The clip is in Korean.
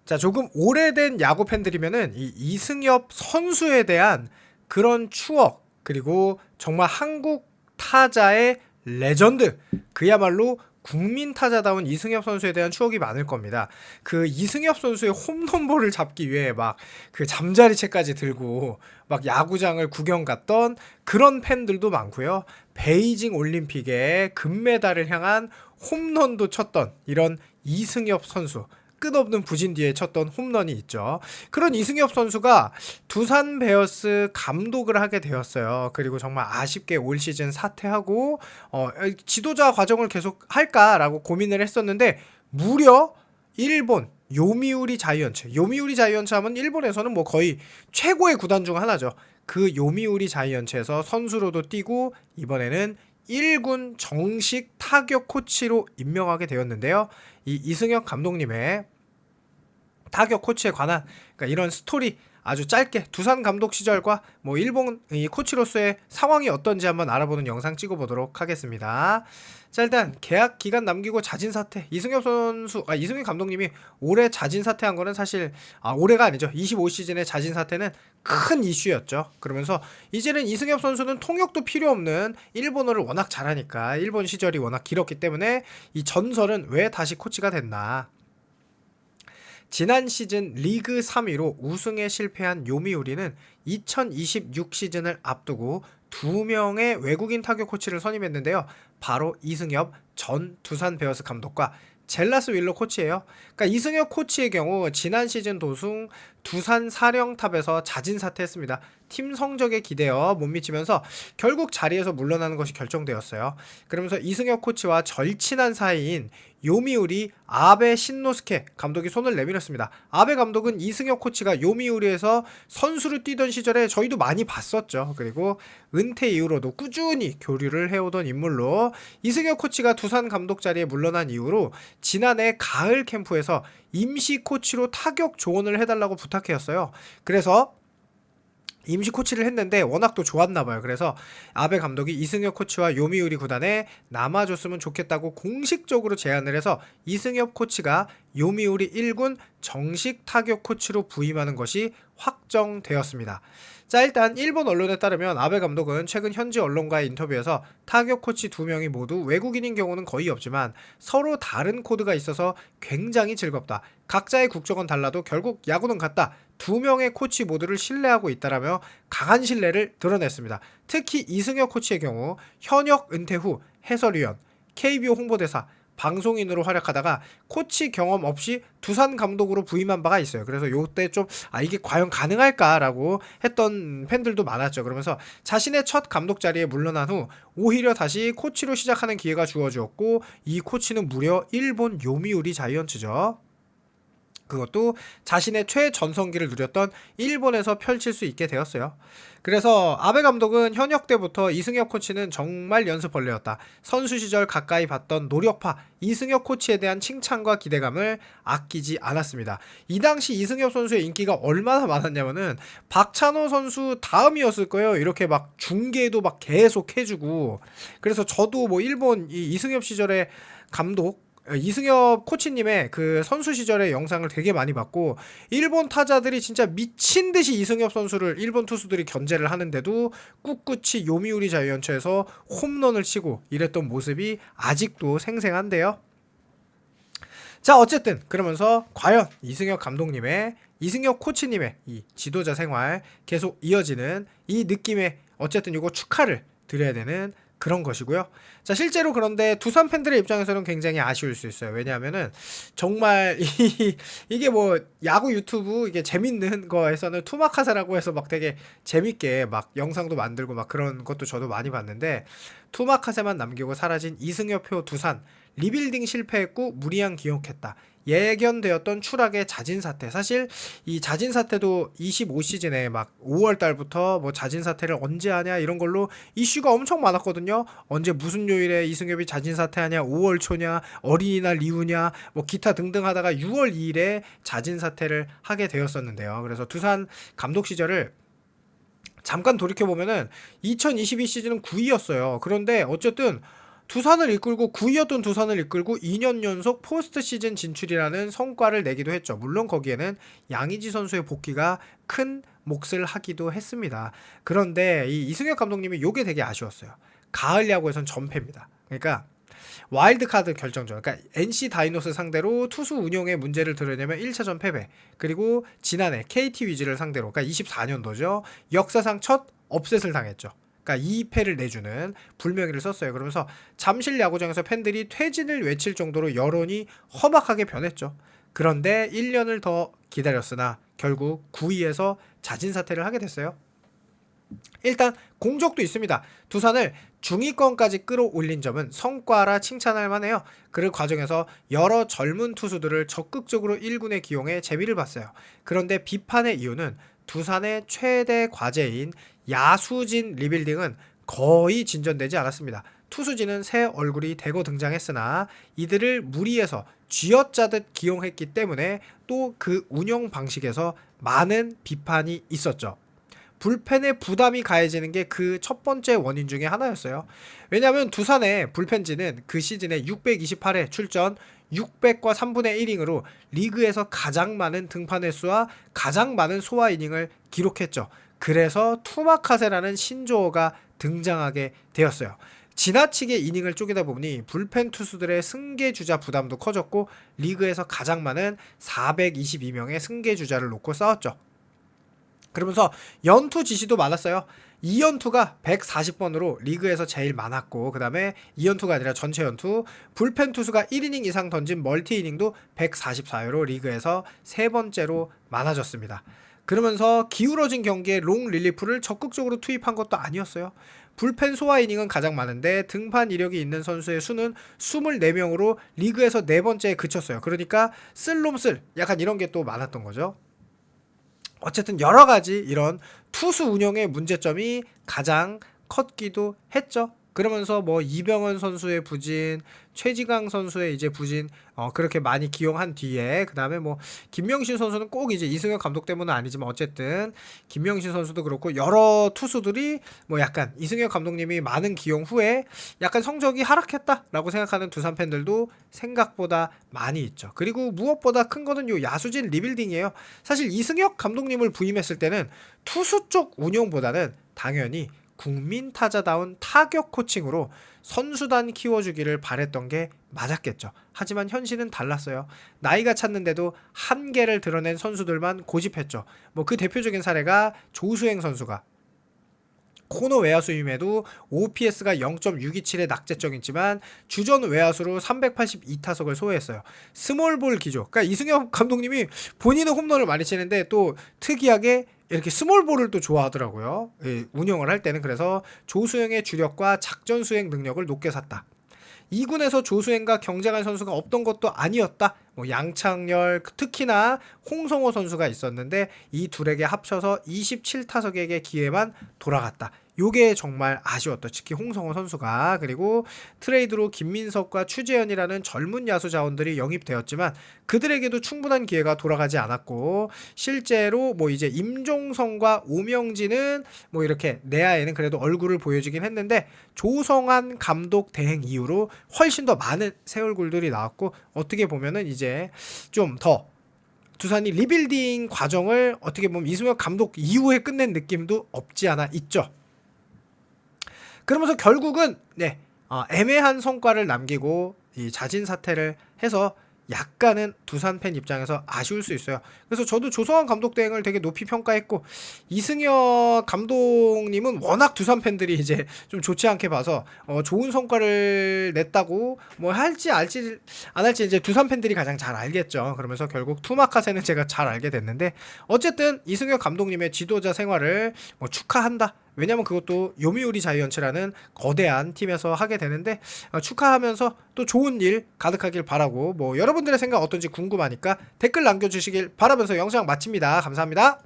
자, 조금 오래된 야구 팬들이면은 이 이승엽 선수에 대한 그런 추억, 그리고 정말 한국 타자의 레전드, 그야말로 국민 타자다운 이승엽 선수에 대한 추억이 많을 겁니다. 그 이승엽 선수의 홈런볼을 잡기 위해 막 그 잠자리채까지 들고 막 야구장을 구경 갔던 그런 팬들도 많고요. 베이징 올림픽에 금메달을 향한 홈런도 쳤던 이런 이승엽 선수. 끝없는 부진 뒤에 쳤던 홈런이 있죠. 그런 이승엽 선수가 두산 베어스 감독을 하게 되었어요. 그리고 정말 아쉽게 올 시즌 사퇴하고 지도자 과정을 계속 할까라고 고민을 했었는데 무려 일본 요미우리 자이언츠. 요미우리 자이언츠 하면 일본에서는 뭐 거의 최고의 구단 중 하나죠. 그 요미우리 자이언츠에서 선수로도 뛰고 이번에는 1군 정식 타격 코치로 임명하게 되었는데요. 이 이승엽 감독님의 타격 코치에 관한 그러니까 이런 스토리 아주 짧게 두산 감독 시절과 뭐 일본 이 코치로서의 상황이 어떤지 한번 알아보는 영상 찍어보도록 하겠습니다. 자, 일단 계약 기간 남기고 자진 사퇴. 이승엽 감독님이 올해 자진 사퇴한 거는 사실 올해가 아니죠. 25시즌의 자진 사퇴는 큰 이슈였죠. 그러면서 이제는 이승엽 선수는 통역도 필요 없는 일본어를 워낙 잘하니까 일본 시절이 워낙 길었기 때문에 이 전설은 왜 다시 코치가 됐나. 지난 시즌 리그 3위로 우승에 실패한 요미우리는 2026 시즌을 앞두고 2명의 외국인 타격 코치를 선임했는데요. 바로 이승엽 전 두산 베어스 감독과 젤라스 윌러 코치예요. 그러니까 이승엽 코치의 경우 지난 시즌 도중 두산 사령탑에서 자진 사퇴했습니다. 팀 성적에 기대어 못 미치면서 결국 자리에서 물러나는 것이 결정되었어요. 그러면서 이승엽 코치와 절친한 사이인 요미우리 아베 신노스케 감독이 손을 내밀었습니다. 아베 감독은 이승엽 코치가 요미우리에서 선수로 뛰던 시절에 저희도 많이 봤었죠. 그리고 은퇴 이후로도 꾸준히 교류를 해오던 인물로 이승엽 코치가 두산 감독 자리에 물러난 이후로 지난해 가을 캠프에서 임시 코치로 타격 조언을 해달라고 부탁했어요. 그래서 임시 코치를 했는데 워낙 또 좋았나봐요. 그래서 아베 감독이 이승엽 코치와 요미우리 구단에 남아줬으면 좋겠다고 공식적으로 제안을 해서 이승엽 코치가 요미우리 1군 정식 타격 코치로 부임하는 것이 확정되었습니다. 자, 일단 일본 언론에 따르면 아베 감독은 최근 현지 언론과의 인터뷰에서 타격 코치 2명이 모두 외국인인 경우는 거의 없지만 서로 다른 코드가 있어서 굉장히 즐겁다. 각자의 국적은 달라도 결국 야구는 같다. 2명의 코치 모두를 신뢰하고 있다라며 강한 신뢰를 드러냈습니다. 특히 이승엽 코치의 경우 현역 은퇴 후 해설위원, KBO 홍보대사, 방송인으로 활약하다가 코치 경험 없이 두산 감독으로 부임한 바가 있어요. 그래서 요때 좀 이게 과연 가능할까라고 했던 팬들도 많았죠. 그러면서 자신의 첫 감독 자리에 물러난 후 오히려 다시 코치로 시작하는 기회가 주어졌고 이 코치는 무려 일본 요미우리 자이언츠죠. 그것도 자신의 최전성기를 누렸던 일본에서 펼칠 수 있게 되었어요. 그래서 아베 감독은 현역 때부터 이승엽 코치는 정말 연습벌레였다. 선수 시절 가까이 봤던 노력파 이승엽 코치에 대한 칭찬과 기대감을 아끼지 않았습니다. 이 당시 이승엽 선수의 인기가 얼마나 많았냐면은 박찬호 선수 다음이었을 거예요. 이렇게 막 중계도 막 계속 해주고. 그래서 저도 뭐 일본 이 이승엽 시절의 감독 이승엽 코치님의 그 선수 시절의 영상을 되게 많이 봤고 일본 타자들이 진짜 미친 듯이 이승엽 선수를 일본 투수들이 견제를 하는데도 꿋꿋이 요미우리 자이언츠에서 홈런을 치고 이랬던 모습이 아직도 생생한데요. 자, 어쨌든 그러면서 과연 이승엽 감독님의 이승엽 코치님의 이 지도자 생활 계속 이어지는 이 느낌에 어쨌든 이거 축하를 드려야 되는 그런 것이고요. 자, 실제로 그런데 두산 팬들의 입장에서는 굉장히 아쉬울 수 있어요. 왜냐하면은 정말 이게 뭐 야구 유튜브 이게 재밌는 거에서는 투마카세라고 해서 막 되게 재밌게 막 영상도 만들고 막 그런 것도 저도 많이 봤는데 투마카세만 남기고 사라진 이승엽표 두산 리빌딩 실패했고 무리한 기용했다. 예견되었던 추락의 자진 사퇴. 사실 이 자진 사퇴도 25시즌에 막 5월 달부터 뭐 자진 사퇴를 언제 하냐 이런 걸로 이슈가 엄청 많았거든요. 언제 무슨 요일에 이승엽이 자진 사퇴하냐, 5월 초냐, 어린이날 이후냐, 뭐 기타 등등 하다가 6월 2일에 자진 사퇴를 하게 되었었는데요. 그래서 두산 감독 시절을 잠깐 돌이켜보면은 2022 시즌은 9위였어요. 그런데 어쨌든 두산을 이끌고 9위였던 두산을 이끌고 2년 연속 포스트 시즌 진출이라는 성과를 내기도 했죠. 물론 거기에는 양의지 선수의 복귀가 큰 몫을 하기도 했습니다. 그런데 이 이승엽 감독님이 요게 되게 아쉬웠어요. 가을 야구에선 전패입니다. 그러니까 와일드카드 결정전, 그러니까 NC 다이노스 상대로 투수 운용에 문제를 드러내면 1차전 패배, 그리고 지난해 KT 위즈를 상대로, 그러니까 24년도죠, 역사상 첫 업셋을 당했죠. 그러니까 2패를 내주는 불명예를 썼어요. 그러면서 잠실 야구장에서 팬들이 퇴진을 외칠 정도로 여론이 험악하게 변했죠. 그런데 1년을 더 기다렸으나 결국 9위에서 자진 사퇴를 하게 됐어요. 일단 공적도 있습니다. 두산을 중위권까지 끌어올린 점은 성과라 칭찬할 만해요. 그 과정에서 여러 젊은 투수들을 적극적으로 1군에 기용해 재미를 봤어요. 그런데 비판의 이유는 두산의 최대 과제인 야수진 리빌딩은 거의 진전되지 않았습니다. 투수진은 새 얼굴이 대거 등장했으나 이들을 무리해서 쥐어짜듯 기용했기 때문에 또 그 운영 방식에서 많은 비판이 있었죠. 불펜에 부담이 가해지는 게 그 첫 번째 원인 중에 하나였어요. 왜냐하면 두산의 불펜진은 그 시즌에 628회 출전 600과 3분의 1이닝으로 리그에서 가장 많은 등판 횟수와 가장 많은 소화 이닝을 기록했죠. 그래서 투마카세라는 신조어가 등장하게 되었어요. 지나치게 이닝을 쪼개다 보니 불펜 투수들의 승계주자 부담도 커졌고 리그에서 가장 많은 422명의 승계주자를 놓고 싸웠죠. 그러면서 연투 지시도 많았어요. 2연투가 140번으로 리그에서 제일 많았고, 그 다음에 2연투가 아니라 전체 연투, 불펜 투수가 1이닝 이상 던진 멀티 이닝도 144회로 리그에서 세 번째로 많아졌습니다. 그러면서 기울어진 경기에 롱 릴리프를 적극적으로 투입한 것도 아니었어요. 불펜 소화 이닝은 가장 많은데 등판 이력이 있는 선수의 수는 24명으로 리그에서 네 번째에 그쳤어요. 그러니까 쓸놈쓸 약간 이런 게 또 많았던 거죠. 어쨌든 여러 가지 이런 투수 운영의 문제점이 가장 컸기도 했죠. 그러면서 뭐 이병헌 선수의 부진, 최지강 선수의 이제 부진 그렇게 많이 기용한 뒤에, 그 다음에 뭐 김명신 선수는 꼭 이제 이승엽 감독 때문은 아니지만 어쨌든 김명신 선수도 그렇고 여러 투수들이 뭐 약간 이승엽 감독님이 많은 기용 후에 약간 성적이 하락했다라고 생각하는 두산 팬들도 생각보다 많이 있죠. 그리고 무엇보다 큰 거는 요 야수진 리빌딩이에요. 사실 이승엽 감독님을 부임했을 때는 투수 쪽 운영보다는 당연히 국민 타자다운 타격 코칭으로 선수단 키워주기를 바랬던 게 맞았겠죠. 하지만 현실은 달랐어요. 나이가 찼는데도 한계를 드러낸 선수들만 고집했죠. 뭐 그 대표적인 사례가 조수행 선수가 코너 외야수임에도 OPS가 0.627의 낙제점이지만 주전 외야수로 382타석을 소화했어요. 스몰볼 기조. 그러니까 이승엽 감독님이 본인은 홈런을 많이 치는데 또 특이하게 이렇게 스몰볼을 또 좋아하더라고요. 예, 운영을 할 때는. 그래서 조수행의 주력과 작전 수행 능력을 높게 샀다. 2군에서 조수행과 경쟁할 선수가 없던 것도 아니었다. 뭐 양창열, 특히나 홍성호 선수가 있었는데 이 둘에게 합쳐서 27타석에게 기회만 돌아갔다. 요게 정말 아쉬웠다. 특히 홍성호 선수가. 그리고 트레이드로 김민석과 추재현이라는 젊은 야수 자원들이 영입되었지만 그들에게도 충분한 기회가 돌아가지 않았고, 실제로 뭐 이제 임종성과 오명진은 뭐 이렇게 내야에는 그래도 얼굴을 보여주긴 했는데 조성환 감독 대행 이후로 훨씬 더 많은 새 얼굴들이 나왔고, 어떻게 보면은 이제 좀 더 두산이 리빌딩 과정을 어떻게 보면 이승엽 감독 이후에 끝낸 느낌도 없지 않아 있죠. 그러면서 결국은 애매한 성과를 남기고 이 자진 사퇴를 해서 약간은 두산 팬 입장에서 아쉬울 수 있어요. 그래서 저도 조성환 감독 대행을 되게 높이 평가했고, 이승엽 감독님은 워낙 두산 팬들이 이제 좀 좋지 않게 봐서 좋은 성과를 냈다고 뭐 할지 알지 안 할지 이제 두산 팬들이 가장 잘 알겠죠. 그러면서 결국 투마카세는 제가 잘 알게 됐는데, 어쨌든 이승엽 감독님의 지도자 생활을 뭐 축하한다. 왜냐면 그것도 요미우리 자이언츠라는 거대한 팀에서 하게 되는데 축하하면서 또 좋은 일 가득하길 바라고, 뭐 여러분들의 생각 어떤지 궁금하니까 댓글 남겨주시길 바라면서 영상 마칩니다. 감사합니다.